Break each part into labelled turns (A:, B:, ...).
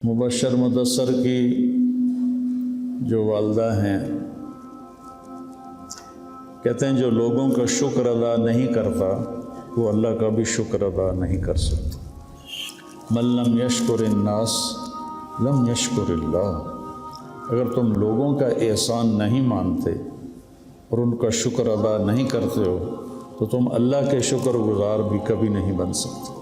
A: مبشر مدثر کی جو والدہ ہیں کہتے ہیں جو لوگوں کا شکر ادا نہیں کرتا وہ اللہ کا بھی شکر ادا نہیں کر سکتا۔ من لم یشکر الناس لم یشکر اللہ۔ اگر تم لوگوں کا احسان نہیں مانتے اور ان کا شکر ادا نہیں کرتے ہو تو تم اللہ کے شکر گزار بھی کبھی نہیں بن سکتے۔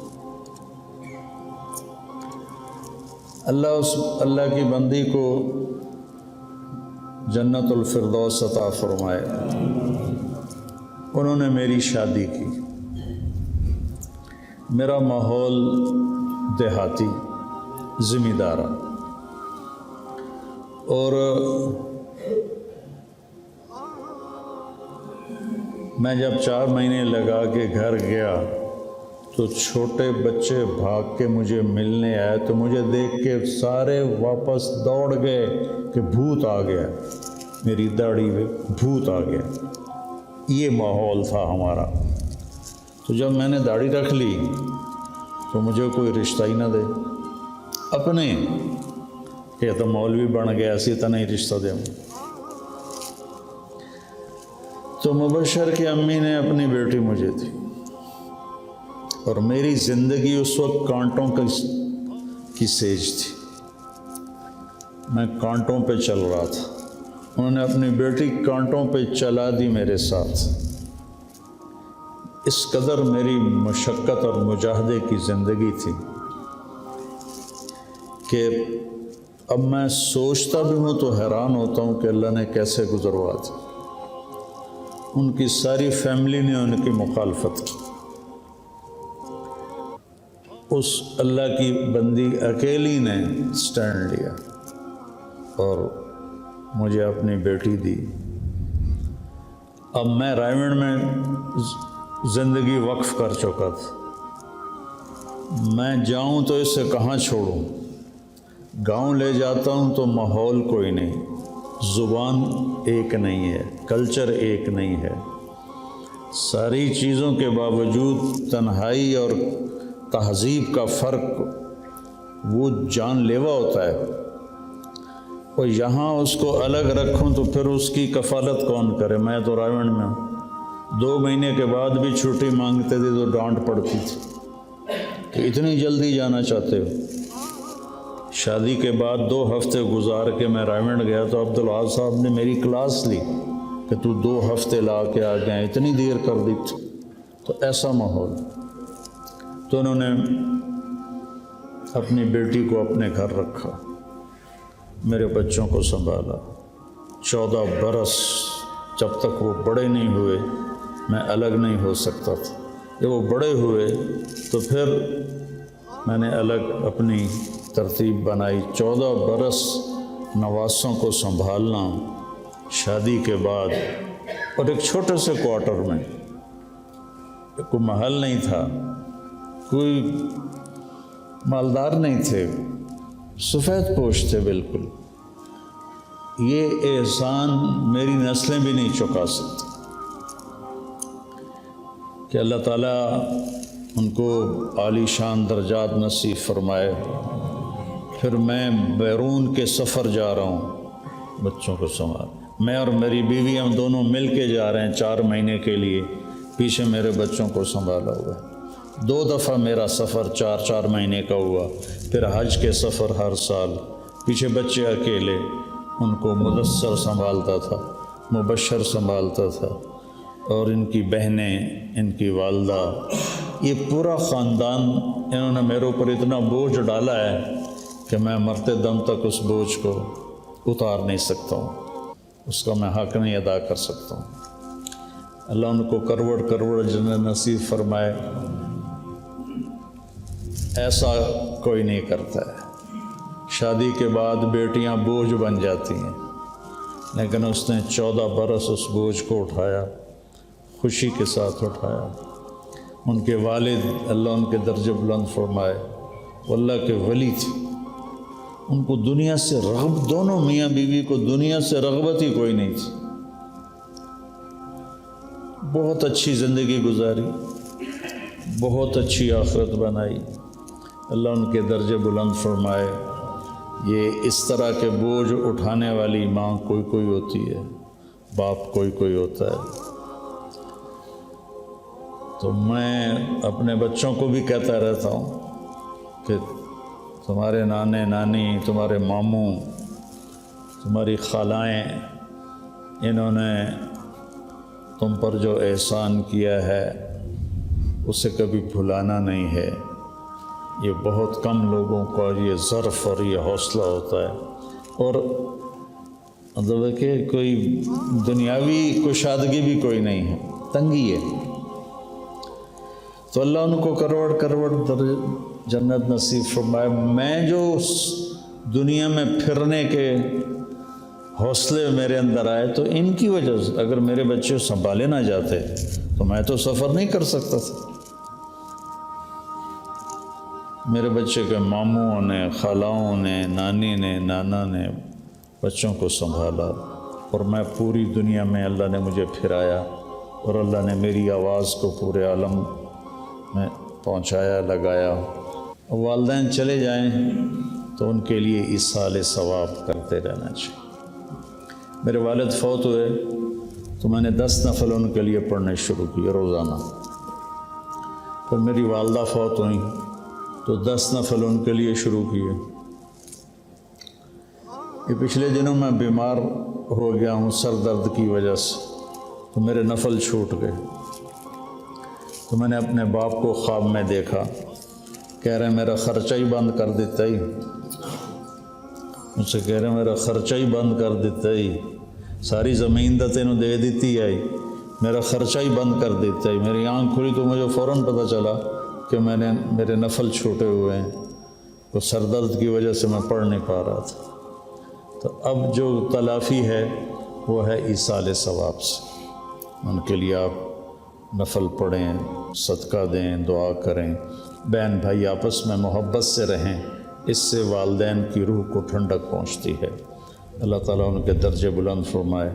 A: اللہ کی بندی کو جنت الفردوس عطا فرمائے۔ انہوں نے میری شادی کی۔ میرا ماحول دیہاتی زمیندارہ، اور میں جب 4 مہینے لگا کے گھر گیا تو چھوٹے بچے بھاگ کے مجھے ملنے آئے تو مجھے دیکھ کے سارے واپس دوڑ گئے کہ بھوت آ گیا، میری داڑھی پہ بھوت آ گیا۔ یہ ماحول تھا ہمارا۔ تو جب میں نے داڑھی رکھ لی تو مجھے کوئی رشتہ ہی نہ دے اپنے کہ تو مولوی بن گیا اسی طرح ہی رشتہ دے۔ تو مبشر کی امی نے اپنی بیٹی مجھے دی، اور میری زندگی اس وقت کانٹوں کی سیج تھی، میں کانٹوں پہ چل رہا تھا۔ انہوں نے اپنی بیٹی کانٹوں پہ چلا دی میرے ساتھ۔ اس قدر میری مشقت اور مجاہدے کی زندگی تھی کہ اب میں سوچتا بھی ہوں تو حیران ہوتا ہوں کہ اللہ نے کیسے گزروا دی۔ ان کی ساری فیملی نے ان کی مخالفت کی، اس اللہ کی بندی اکیلی نے سٹینڈ لیا اور مجھے اپنی بیٹی دی۔ اب میں رائے میں زندگی وقف کر چکا تھا۔ میں جاؤں تو اسے کہاں چھوڑوں؟ گاؤں لے جاتا ہوں تو ماحول کوئی نہیں، زبان ایک نہیں ہے، کلچر ایک نہیں ہے، ساری چیزوں کے باوجود تنہائی اور تہذیب کا فرق وہ جان لیوا ہوتا ہے۔ اور یہاں اس کو الگ رکھوں تو پھر اس کی کفالت کون کرے؟ میں تو رائے میں ہوں۔ 2 مہینے کے بعد بھی چھٹی مانگتے تھے تو ڈانٹ پڑتی تھی کہ اتنی جلدی جانا چاہتے ہو۔ شادی کے بعد 2 ہفتے گزار کے میں رائمنڈ گیا تو عبدالعال صاحب نے میری کلاس لی کہ تو 2 ہفتے لا کے آ گیا، اتنی دیر کر دی تھی۔ تو ایسا ماحول۔ تو انہوں نے اپنی بیٹی کو اپنے گھر رکھا، میرے بچوں کو سنبھالا۔ 14 برس جب تک وہ بڑے نہیں ہوئے میں الگ نہیں ہو سکتا تھا۔ جب وہ بڑے ہوئے تو پھر میں نے الگ اپنی ترتیب بنائی۔ 14 برس نواسوں کو سنبھالنا شادی کے بعد، اور ایک چھوٹے سے کوارٹر میں، کوئی محل نہیں تھا، کوئی مالدار نہیں تھے، سفید پوش تھے بالکل۔ یہ احسان میری نسلیں بھی نہیں چکا سکتی کہ اللہ تعالیٰ ان کو عالی شان درجات نصیب فرمائے۔ پھر میں بیرون کے سفر جا رہا ہوں بچوں کو سنبھال، میں اور میری بیوی ہم دونوں مل کے جا رہے ہیں 4 مہینے کے لیے، پیچھے میرے بچوں کو سنبھالا ہوا ہے۔ 2 دفعہ میرا سفر 4 مہینے کا ہوا، پھر حج کے سفر ہر سال، پیچھے بچے اکیلے، ان کو مدثر سنبھالتا تھا، مبشر سنبھالتا تھا، اور ان کی بہنیں، ان کی والدہ، یہ پورا خاندان۔ انہوں نے میرے اوپر اتنا بوجھ ڈالا ہے کہ میں مرتے دم تک اس بوجھ کو اتار نہیں سکتا ہوں، اس کا میں حق نہیں ادا کر سکتا ہوں۔ اللہ ان کو کروڑ جنت نصیب فرمائے۔ ایسا کوئی نہیں کرتا ہے۔ شادی کے بعد بیٹیاں بوجھ بن جاتی ہیں، لیکن اس نے 14 برس اس بوجھ کو اٹھایا، خوشی کے ساتھ اٹھایا۔ ان کے والد اللہ ان کے درجے بلند فرمائے، وہ اللہ کے ولی تھے۔ ان کو دنیا سے رغبت، دونوں میاں بیوی کو دنیا سے رغبت ہی کوئی نہیں تھی۔ بہت اچھی زندگی گزاری، بہت اچھی آخرت بنائی۔ اللہ ان کے درجے بلند فرمائے۔ یہ اس طرح کے بوجھ اٹھانے والی ماں کوئی کوئی ہوتی ہے، باپ کوئی کوئی ہوتا ہے۔ تو میں اپنے بچوں کو بھی کہتا رہتا ہوں کہ تمہارے نانے نانی، تمہارے ماموں، تمہاری خالائیں، انہوں نے تم پر جو احسان کیا ہے اسے کبھی بھلانا نہیں ہے۔ یہ بہت کم لوگوں کا یہ ظرف اور یہ حوصلہ ہوتا ہے، اور مطلب ہے کہ کوئی دنیاوی کشادگی بھی کوئی نہیں ہے، تنگی ہے۔ تو اللہ ان کو کروڑ کروڑ جنت نصیب فرمائے۔ میں جو دنیا میں پھرنے کے حوصلے میرے اندر آئے تو ان کی وجہ سے، اگر میرے بچے سنبھالے نہ جاتے تو میں تو سفر نہیں کر سکتا تھا۔ میرے بچے کے ماموں نے، خالاؤں نے، نانی نے، نانا نے بچوں کو سنبھالا، اور میں پوری دنیا میں اللہ نے مجھے پھرایا، اور اللہ نے میری آواز کو پورے عالم میں پہنچایا، لگایا۔ والدین چلے جائیں تو ان کے لیے ایصال ثواب کرتے رہنا چاہیے۔ میرے والد فوت ہوئے تو میں نے 10 نفل ان کے لیے پڑھنے شروع کیے روزانہ۔ پھر میری والدہ فوت ہوئیں تو 10 نفل ان کے لیے شروع کیے۔ یہ پچھلے دنوں میں بیمار ہو گیا ہوں سر درد کی وجہ سے، تو میرے نفل چھوٹ گئے۔ تو میں نے اپنے باپ کو خواب میں دیکھا، کہہ رہے میرا خرچہ ہی بند کر دیتا ہی، مجھ سے کہہ رہے میرا خرچہ ہی بند کر دیتا ہی، ساری زمین تو تینوں دے دیتی ہے، میرا خرچہ ہی بند کر دیتا ہی۔ میری آنکھ کھلی تو مجھے فوراً پتہ چلا کہ میرے نفل چھوٹے ہوئے ہیں، تو سر درد کی وجہ سے میں پڑھ نہیں پا رہا تھا۔ تو اب جو تلافی ہے وہ ہے ایصال ثواب سے۔ ان کے لیے آپ نفل پڑھیں، صدقہ دیں، دعا کریں، بہن بھائی آپس میں محبت سے رہیں، اس سے والدین کی روح کو ٹھنڈک پہنچتی ہے۔ اللہ تعالیٰ ان کے درجے بلند فرمائے۔